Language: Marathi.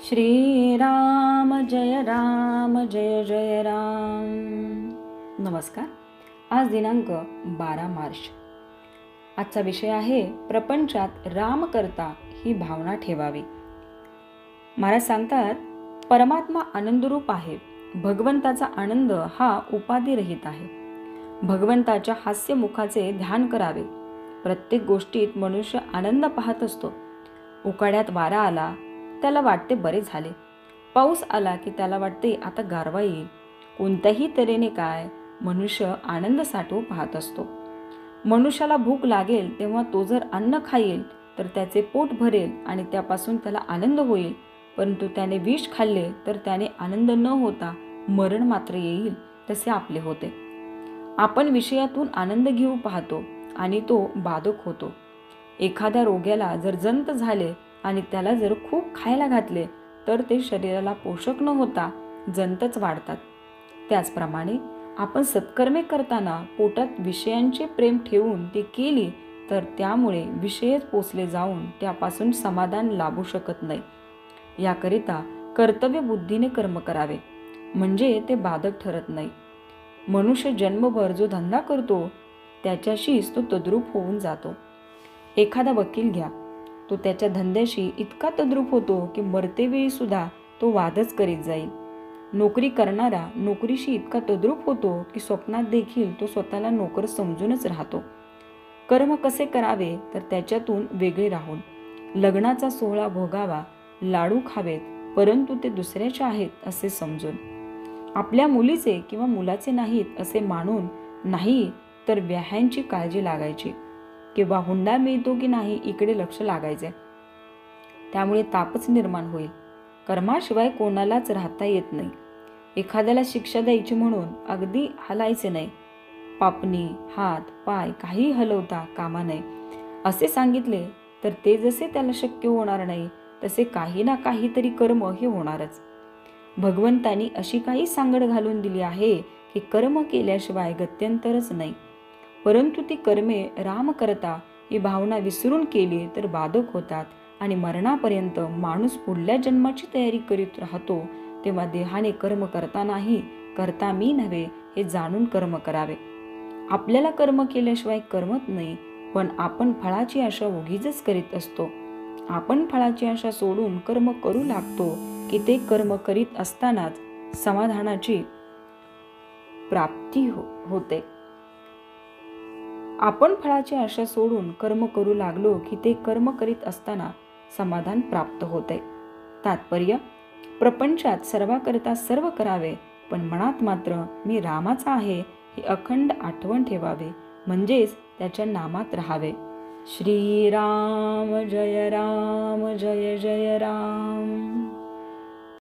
श्रीराम जय जय राम. नमस्कार. आज दिनांक 12 मार्च. आजचा विषय आहे प्रपंचात राम करता ही भावना ठेवावी. महाराज सांगतात, परमात्मा आनंदरूप आहे. भगवंताचा आनंद हा उपाधिरहित आहे. भगवंताच्या हास्य मुखाचे ध्यान करावे. प्रत्येक गोष्टीत मनुष्य आनंद पाहत असतो. उकाड्यात वारा आला त्याला वाटते बरे झाले. पाऊस आला की त्याला वाटते आता गारवा येईल. कोणत्याही तऱ्हेने काय मनुष्य आनंद साठवू पाहत असतो. मनुष्याला भूक लागेल तेव्हा तो जर अन्न खाईल तर त्याचे पोट भरेल आणि त्यापासून त्याला आनंद होईल. परंतु त्याने विष खाल्ले तर त्याने आनंद न होता मरण मात्र येईल. तसे आपले होते. आपण विषयातून आनंद घेऊ पाहतो आणि तो बाधक होतो. एखाद्या रोग्याला जर जंत झाले आणि त्याला जर खूप खायला घातले तर ते शरीराला पोषक न होता जंतच वाढतात. त्याचप्रमाणे आपण सत्कर्मे करताना पोटात विषयांचे प्रेम ठेवून ती केली तर त्यामुळे विषयच पोचले जाऊन त्यापासून समाधान लाभू शकत नाही. याकरिता कर्तव्य बुद्धीने कर्म करावे म्हणजे ते बाधक ठरत नाही. मनुष्य जन्मभर जो धंदा करतो त्याच्याशीच तो तद्रूप होऊन जातो. एखादा वकील घ्या, तो त्याच्या धंद्याशी इतका तद्रूप होतो की मरतेवेळी सुद्धा तो वादच करीत जाईल. नोकरी करणारा नोकरीशी इतका तद्रूप होतो की स्वप्नात देखील तो स्वतःला नोकर समजूनच राहतो. कर्म कसे करावे तर त्याच्यातून वेगळे राहून. लग्नाचा सोहळा भोगावा, लाडू खावेत, परंतु ते दुसऱ्याचे आहेत असे समजून. आपल्या मुलीचे किंवा मुलाचे नाहीत असे मानून नाही तर व्याह्यांची काळजी लागायची किंवा हुंडा मिळतो की नाही इकडे लक्ष लागायचे. त्यामुळे तापच निर्माण होईल. कर्माशिवाय कोणालाच राहता येत नाही. एखाद्याला शिक्षा द्यायची म्हणून अगदी हलायचे नाही. पापणी, हात, पाय काही हलवता कामा नये असे सांगितले तर ते जसे त्याला शक्य होणार नाही तसे काही ना काहीतरी कर्म हे होणारच. भगवंतानी अशी काही सांगड घालून दिली आहे की कर्म केल्याशिवाय गत्यंतरच नाही. परंतु ती कर्मे राम करता ही भावना विसरून केली तर बाधक होतात आणि मरणापर्यंत माणूस पुढल्या जन्माची तयारी करीत राहतो. तेव्हा देहाने कर्म करतानाही करता मी नव्हे हे जाणून कर्म करावे. आपल्याला कर्म केल्याशिवाय करमत नाही, पण आपण फळाची आशा उगीचच करीत असतो. आपण फळाची आशा सोडून कर्म करू लागतो की ते कर्म करीत असतानाच समाधानाची प्राप्ती होते. आपण फळाची आशा सोडून कर्म करू लागलो की ते कर्म करीत असताना समाधान प्राप्त होते. तात्पर्य, प्रपंचात सर्वाकरता सर्व करावे, पण मनात मात्र मी रामाचा आहे ही अखंड आठवण ठेवावे, म्हणजेच त्याच्या नामात राहावे. श्रीराम जय जय राम.